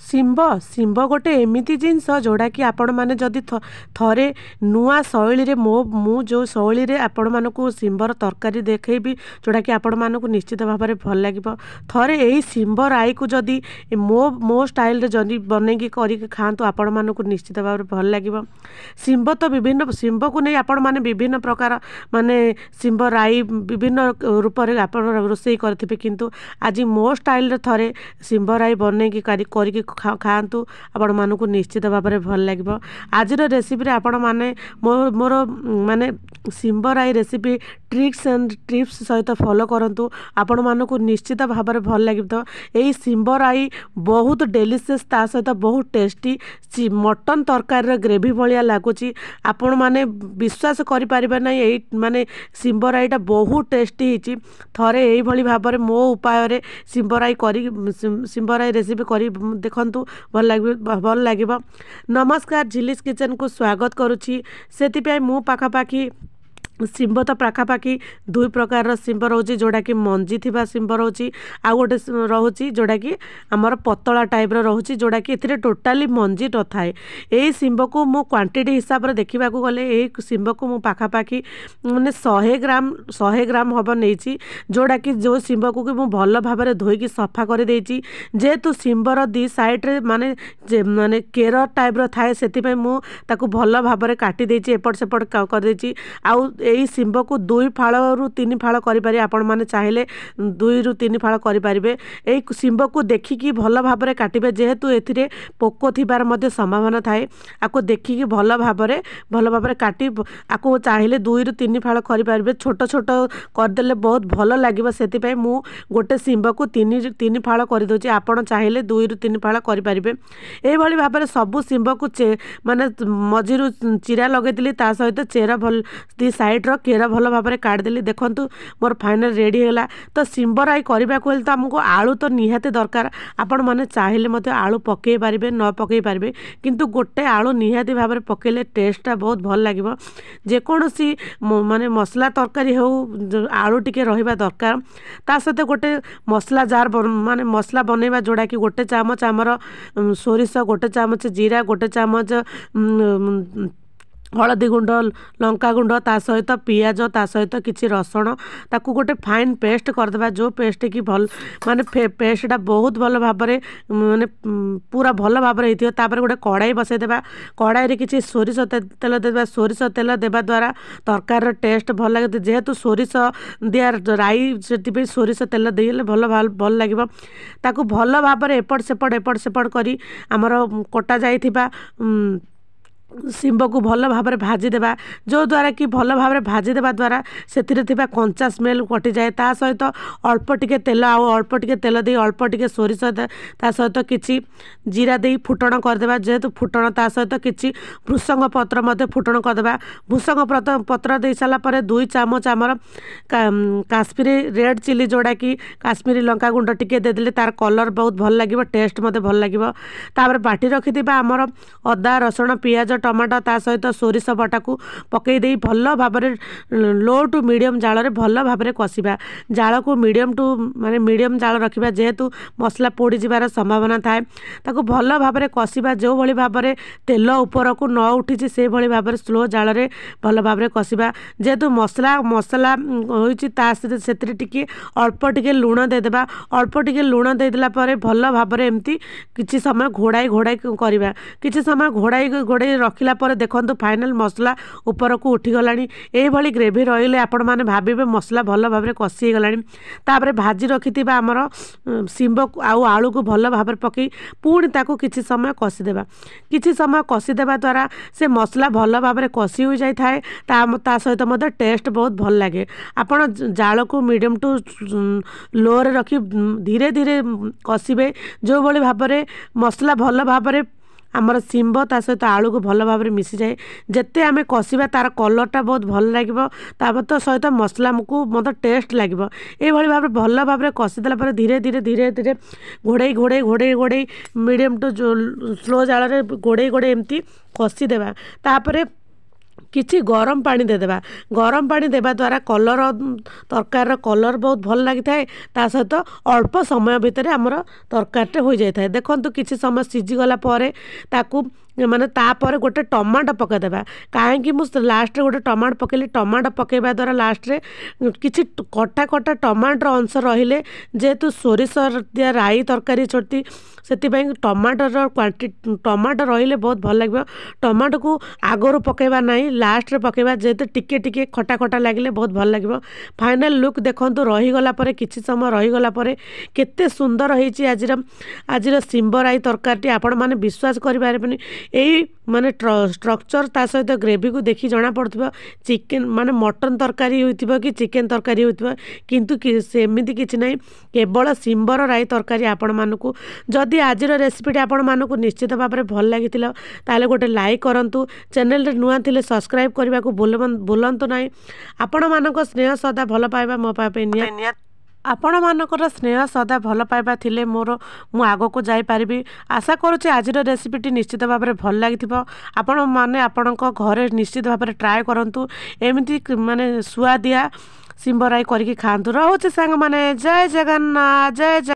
ଶିମ୍ବ ଶିମ୍ବ ଗୋଟେ ଏମିତି ଜିନିଷ ଯେଉଁଟାକି ଆପଣମାନେ ଯଦି ଥରେ ନୂଆ ଶୈଳୀରେ ମୁଁ ଯେଉଁ ଶୈଳୀରେ ଆପଣମାନଙ୍କୁ ଶିମ୍ବର ତରକାରୀ ଦେଖେଇବି ଯେଉଁଟାକି ଆପଣମାନଙ୍କୁ ନିଶ୍ଚିତ ଭାବରେ ଭଲ ଲାଗିବ। ଥରେ ଏହି ଶିମ୍ବ ରାଇକୁ ଯଦି ମୋ ଷ୍ଟାଇଲରେ ଯଦି ବନେଇକି କରିକି ଖାଆନ୍ତୁ ଆପଣମାନଙ୍କୁ ନିଶ୍ଚିତ ଭାବରେ ଭଲ ଲାଗିବ। ଶିମ୍ବ ତ ବିଭିନ୍ନ ଶିମ୍ବକୁ ନେଇ ଆପଣମାନେ ବିଭିନ୍ନ ପ୍ରକାର ମାନେ ଶିମ୍ବ ରାଇ ବିଭିନ୍ନ ରୂପରେ ଆପଣ ରୋଷେଇ କରିଥିବେ, କିନ୍ତୁ ଆଜି ମୋ ଷ୍ଟାଇଲରେ ଥରେ ଶିମ୍ବ ରାଇ ବନେଇକି କରିକି ଖାଆନ୍ତୁ, ଆପଣମାନଙ୍କୁ ନିଶ୍ଚିତ ଭାବରେ ଭଲ ଲାଗିବ। ଆଜିର ରେସିପିରେ ଆପଣମାନେ ମୋର ମାନେ ଶିମ୍ବ ରାଇ ରେସିପି ଟ୍ରିକ୍ସ ଆଣ୍ଡ ଟିପ୍ସ ସହିତ ଫଲୋ କରନ୍ତୁ, ଆପଣମାନଙ୍କୁ ନିଶ୍ଚିତ ଭାବରେ ଭଲ ଲାଗିବ। ଏହି ଶିମ୍ବ ରାଇ ବହୁତ ଡେଲିସିୟସ୍, ତା ସହିତ ବହୁତ ଟେଷ୍ଟି, ମଟନ୍ ତରକାରୀର ଗ୍ରେଭି ଭଳିଆ ଲାଗୁଛି। ଆପଣମାନେ ବିଶ୍ୱାସ କରିପାରିବେ ନାହିଁ, ଏଇ ମାନେ ଶିମ୍ବ ରାଇଟା ବହୁତ ଟେଷ୍ଟି ହେଇଛି। ଥରେ ଏଇଭଳି ଭାବରେ ମୋ ଉପାୟରେ ଶିମ୍ବ ରାଇ ରେସିପି କରି ଦେଖନ୍ତୁ, ଭଲ ଲାଗିବ। ନମସ୍କାର, ଝିଲିସ୍ କିଚେନ୍କୁ ସ୍ୱାଗତ କରୁଛି। ସେଥିପାଇଁ ମୁଁ ପାଖାପାଖି ଶିମ୍ବ ତ ପାଖାପାଖି ଦୁଇ ପ୍ରକାରର ଶିମ୍ବ ରହୁଛି, ଯେଉଁଟାକି ମଞ୍ଜି ଥିବା ଶିମ୍ବ ରହୁଛି, ଆଉ ଗୋଟେ ରହୁଛି ଯେଉଁଟାକି ଆମର ପତଳା ଟାଇପ୍ର ରହୁଛି, ଯେଉଁଟାକି ଏଥିରେ ଟୋଟାଲି ମଞ୍ଜି ନଥାଏ। ଏଇ ଶିମ୍ବକୁ ମୁଁ କ୍ୱାଣ୍ଟିଟି ହିସାବରେ ଦେଖିବାକୁ ଗଲେ ଏଇ ଶିମ୍ବକୁ ମୁଁ ପାଖାପାଖି ମାନେ 100 ଗ୍ରାମ ହେବ ନେଇଛି, ଯେଉଁଟାକି ଯେଉଁ ଶିମ୍ବକୁ କି ମୁଁ ଭଲ ଭାବରେ ଧୋଇକି ସଫା କରିଦେଇଛି। ଯେହେତୁ ଶିମ୍ବର ଦୁଇ ସାଇଡ଼୍ରେ ମାନେ କେର ଟାଇପ୍ର ଥାଏ, ସେଥିପାଇଁ ମୁଁ ତାକୁ ଭଲ ଭାବରେ କାଟି ଦେଇଛି, ଏପଟ ସେପଟ କରିଦେଇଛି। ଆଉ ଏଇ ଶିମ୍ବକୁ 2 ଫାଳରୁ 3 ଫାଳ କରିପାରିବେ, ଆପଣମାନେ ଚାହିଁଲେ 2ରୁ 3 ଫାଳ କରିପାରିବେ। ଏଇ ଶିମ୍ବକୁ ଦେଖିକି ଭଲ ଭାବରେ କାଟିବେ, ଯେହେତୁ ଏଥିରେ ପୋକ ଥିବାର ମଧ୍ୟ ସମ୍ଭାବନା ଥାଏ। ଆକୁ ଦେଖିକି ଭଲ ଭାବରେ କାଟି ଆକୁ ଚାହିଁଲେ 2ରୁ 3 ଫାଳ କରିପାରିବେ। ଛୋଟ ଛୋଟ କରିଦେଲେ ବହୁତ ଭଲ ଲାଗିବ, ସେଥିପାଇଁ ମୁଁ ଗୋଟେ ଶିମ୍ବକୁ 3 ଫାଳ କରିଦେଉଛି। ଆପଣ ଚାହିଁଲେ 2ରୁ 3 ଫାଳ କରିପାରିବେ। ଏଇଭଳି ଭାବରେ ସବୁ ଶିମ୍ବକୁ ମାନେ ମଝିରୁ ଚିରା ଲଗେଇଦେଲି, ତା ସହିତ ଚେର ଦୁଇ ସାଇଡ଼୍ର କେର ଭଲ ଭାବରେ କାଢ଼ିଦେଲି। ଦେଖନ୍ତୁ ମୋର ଫାଇନାଲ୍ ରେଡ଼ି ହେଲା। ତ ଶିମ୍ବ ରାଇ କରିବାକୁ ହେଲେ ତ ଆମକୁ ଆଳୁ ତ ନିହାତି ଦରକାର। ଆପଣମାନେ ଚାହିଁଲେ ମଧ୍ୟ ଆଳୁ ପକାଇ ପାରିବେ, ନ ପକାଇ ପାରିବେ, କିନ୍ତୁ ଗୋଟେ ଆଳୁ ନିହାତି ଭାବରେ ପକାଇଲେ ଟେଷ୍ଟଟା ବହୁତ ଭଲ ଲାଗିବ। ଯେକୌଣସି ମାନେ ମସଲା ତରକାରୀ ହେଉ, ଆଳୁ ଟିକେ ରହିବା ଦରକାର। ତା ସହିତ ଗୋଟେ ମସଲା ଜାର୍ ମାନେ ମସଲା ବନେଇବା, ଯେଉଁଟାକି ଗୋଟେ ଚାମଚ ଆମର ସୋରିଷ, ଗୋଟେ ଚାମଚ ଜିରା, ଗୋଟେ ଚାମଚ ହଳଦୀ ଗୁଣ୍ଡ, ଲଙ୍କାଗୁଣ୍ଡ, ତା ସହିତ ପିଆଜ, ତା ସହିତ କିଛି ରସୁଣ, ତାକୁ ଗୋଟେ ଫାଇନ୍ ପେଷ୍ଟ କରିଦେବା। ଯେଉଁ ପେଷ୍ଟ କି ଭଲ ମାନେ ପେଷ୍ଟଟା ବହୁତ ଭଲ ଭାବରେ ମାନେ ପୁରା ଭଲ ଭାବରେ ହେଇଥିବ। ତାପରେ ଗୋଟେ କଡ଼ାଇ ବସାଇଦେବା। କଡ଼ାଇରେ କିଛି ସୋରିଷ ତେଲ ଦେବା। ସୋରିଷ ତେଲ ଦେବା ଦ୍ୱାରା ତରକାରୀର ଟେଷ୍ଟ ଭଲ ଲାଗେ, ଯେହେତୁ ସୋରିଷ ଦିଆ ରାଇ, ସେଥିପାଇଁ ସୋରିଷ ତେଲ ଦେଇଲେ ଭଲ ଲାଗିବ। ତାକୁ ଭଲ ଭାବରେ ଏପଟ ସେପଟ କରି ଆମର କଟା ଯାଇଥିବା ଶିମ୍ବକୁ ଭଲ ଭାବରେ ଭାଜିଦେବା, ଯେଉଁଦ୍ୱାରା କି ଭଲ ଭାବରେ ଭାଜିଦେବା ଦ୍ୱାରା ସେଥିରେ ଥିବା କଞ୍ଚା ସ୍ମେଲ୍ କଟିଯାଏ। ତା ସହିତ ଅଳ୍ପ ଟିକେ ତେଲ ଦେଇ ଅଳ୍ପ ଟିକେ ସୋରିଷ, ତା ସହିତ କିଛି ଜିରା ଦେଇ ଫୁଟଣ କରିଦେବା। ଯେହେତୁ ଫୁଟଣ, ତା ସହିତ କିଛି ଭୃଷଙ୍ଗ ପତ୍ର ମଧ୍ୟ ଫୁଟଣ କରିଦେବା। ଭୃଷଙ୍ଗ ପତ୍ର ଦେଇସାରିଲା ପରେ 2 ଚାମଚ ଆମର କାଶ୍ମୀରୀ ରେଡ଼୍ ଚିଲି, ଯେଉଁଟାକି କାଶ୍ମୀରୀ ଲଙ୍କାଗୁଣ୍ଡ ଟିକେ ଦେଇଦେଲେ ତାର କଲର୍ ବହୁତ ଭଲ ଲାଗିବ, ଟେଷ୍ଟ ମଧ୍ୟ ଭଲ ଲାଗିବ। ତାପରେ ବାଟି ରଖିଥିବା ଆମର ଅଦା, ରସୁଣ, ପିଆଜ, ଟମାଟୋ, ତା ସହିତ ସୋରିଷ ବଟାକୁ ପକାଇ ଦେଇ ଭଲ ଭାବରେ ଲୋ ଟୁ ମିଡ଼ିୟମ୍ ଜାଳରେ ଭଲ ଭାବରେ କଷିବା। ଜାଳକୁ ମିଡ଼ିୟମ୍ ଜାଳ ରଖିବା, ଯେହେତୁ ମସଲା ପୋଡ଼ିଯିବାର ସମ୍ଭାବନା ଥାଏ। ତାକୁ ଭଲ ଭାବରେ କଷିବା, ଯେଉଁଭଳି ଭାବରେ ତେଲ ଉପରକୁ ନ ଉଠିଛି ସେଇଭଳି ଭାବରେ ସ୍ଲୋ ଜାଳରେ ଭଲ ଭାବରେ କଷିବା। ଯେହେତୁ ମସଲା ହୋଇଛି, ସେଥିରେ ଟିକେ ଅଳ୍ପ ଟିକେ ଲୁଣ ଦେଇଦେବା। ଅଳ୍ପ ଟିକେ ଲୁଣ ଦେଇଦେଲା ପରେ ଭଲ ଭାବରେ ଏମିତି କିଛି ସମୟ ଘୋଡ଼ାଇ କରିବା। କିଛି ସମୟ ଘୋଡ଼ାଇ ରଖିଲା ପରେ ଦେଖନ୍ତୁ ଫାଇନାଲ୍ ମସଲା ଉପରକୁ ଉଠିଗଲାଣି। ଏଇଭଳି ଗ୍ରେଭି ରହିଲେ ଆପଣମାନେ ଭାବିବେ ମସଲା ଭଲ ଭାବରେ କଷି ହେଇଗଲାଣି। ତାପରେ ଭାଜି ରଖିଥିବା ଆମର ଶିମ୍ବକୁ ଆଉ ଆଳୁକୁ ଭଲ ଭାବରେ ପକାଇ ପୁଣି ତାକୁ କିଛି ସମୟ କଷିଦେବା। କିଛି ସମୟ କଷିଦେବା ଦ୍ୱାରା ସେ ମସଲା ଭଲ ଭାବରେ କଷି ହୋଇଯାଇଥାଏ। ତା ସହିତ ମଧ୍ୟ ଟେଷ୍ଟ ବହୁତ ଭଲ ଲାଗେ। ଆପଣ ଜାଳକୁ ମିଡ଼ିୟମ୍ ଟୁ ଲୋରେ ରଖି ଧୀରେ ଧୀରେ କଷିବେ, ଯେଉଁଭଳି ଭାବରେ ମସଲା ଭଲ ଭାବରେ ଆମର ଶିମ୍ବ ତା ସହିତ ଆଳୁକୁ ଭଲ ଭାବରେ ମିଶିଯାଏ। ଯେତେ ଆମେ କଷିବା ତାର କଲର୍ଟା ବହୁତ ଭଲ ଲାଗିବ, ତା ସହିତ ମସଲାକୁ ମଧ୍ୟ ଟେଷ୍ଟ ଲାଗିବ। ଏଇଭଳି ଭାବରେ ଭଲ ଭାବରେ କଷିଦେଲା ପରେ ଧୀରେ ଧୀରେ ଘୋଡ଼େଇ ମିଡ଼ିୟମ୍ ଟୁ ସ୍ଲୋ ଜାଳରେ ଘୋଡ଼େଇ ଏମିତି କଷିଦେବା। ତାପରେ କିଛି ଗରମ ପାଣି ଦେଇଦେବା। ଗରମ ପାଣି ଦେବା ଦ୍ୱାରା ତରକାରୀର କଲର୍ ବହୁତ ଭଲ ଲାଗିଥାଏ। ତା ସହିତ ଅଳ୍ପ ସମୟ ଭିତରେ ଆମର ତରକାରୀଟେ ହୋଇଯାଇଥାଏ। ଦେଖନ୍ତୁ କିଛି ସମୟ ସିଝିଗଲା ପରେ ତାକୁ ମାନେ ତାପରେ ଗୋଟେ ଟମାଟୋ ପକାଇଦେବା। କାହିଁକି ମୁଁ ଲାଷ୍ଟରେ ଗୋଟେ ଟମାଟୋ ପକାଇଲି, ଟମାଟୋ ପକାଇବା ଦ୍ୱାରା ଲାଷ୍ଟରେ କିଛି କଟା କଟା ଟମାଟୋର ଅଂଶ ରହିଲେ, ଯେହେତୁ ସୋରିଷ ଦିଆ ରାଇ ତରକାରୀ ଛୋଟି, ସେଥିପାଇଁ ଟମାଟୋ ରହିଲେ ବହୁତ ଭଲ ଲାଗିବ। ଟମାଟୋକୁ ଆଗରୁ ପକାଇବା ନାହିଁ, ଲାଷ୍ଟରେ ପକାଇବା, ଯେହେତୁ ଟିକେ ଟିକେ ଖଟା ଖଟା ଲାଗିଲେ ବହୁତ ଭଲ ଲାଗିବ। ଫାଇନାଲ୍ ଲୁକ୍ ଦେଖନ୍ତୁ, ରହିଗଲା ପରେ କିଛି ସମୟ ରହିଗଲା ପରେ କେତେ ସୁନ୍ଦର ହେଇଛି ଆଜିର ଶିମ୍ବରାଇ ତରକାରୀଟି। ଆପଣମାନେ ବିଶ୍ୱାସ କରିପାରିବେନି, ଏଇ ମାନେ ଷ୍ଟ୍ରକ୍ଚର୍ ତା ସହିତ ଗ୍ରେଭିକୁ ଦେଖି ଜଣାପଡ଼ୁଥିବ ଚିକେନ୍ ମାନେ ମଟନ୍ ତରକାରୀ ହୋଇଥିବ କି ଚିକେନ୍ ତରକାରୀ ହୋଇଥିବ, କିନ୍ତୁ ସେମିତି କିଛି ନାହିଁ, କେବଳ ଶିମ୍ବର ରାଇ ତରକାରୀ ଆପଣମାନଙ୍କୁ। ଯଦି ଆଜିର ରେସିପିଟି ଆପଣମାନଙ୍କୁ ନିଶ୍ଚିତ ଭାବରେ ଭଲ ଲାଗିଥିଲା ତାହେଲେ ଗୋଟେ ଲାଇକ୍ କରନ୍ତୁ। ଚ୍ୟାନେଲରେ ନୂଆ ଥିଲେ ସବସ୍କ୍ରାଇବ୍ କରିବାକୁ ଭୁଲନ୍ତୁ ନାହିଁ। ଆପଣମାନଙ୍କ ସ୍ନେହ ସଦା ଭଲ ପାଇବା ମୋ ପାଇଁ ନିହାତି ଆପଣମାନଙ୍କର ସ୍ନେହ ସଦା ଭଲ ପାଇବା ଥିଲେ ମୁଁ ଆଗକୁ ଯାଇପାରିବି। ଆଶା କରୁଛି ଆଜିର ରେସିପିଟି ନିଶ୍ଚିତ ଭାବରେ ଭଲ ଲାଗିଥିବ। ଆପଣମାନେ ଆପଣଙ୍କ ଘରେ ନିଶ୍ଚିତ ଭାବରେ ଟ୍ରାଏ କରନ୍ତୁ, ଏମିତି ମାନେ ସୁଆଦିଆ ଶିମ୍ବରାଇ କରିକି ଖାଆନ୍ତୁ। ରହୁଛି ସାଙ୍ଗମାନେ, ଜୟ ଜଗନ୍ନାଥ, ଜୟ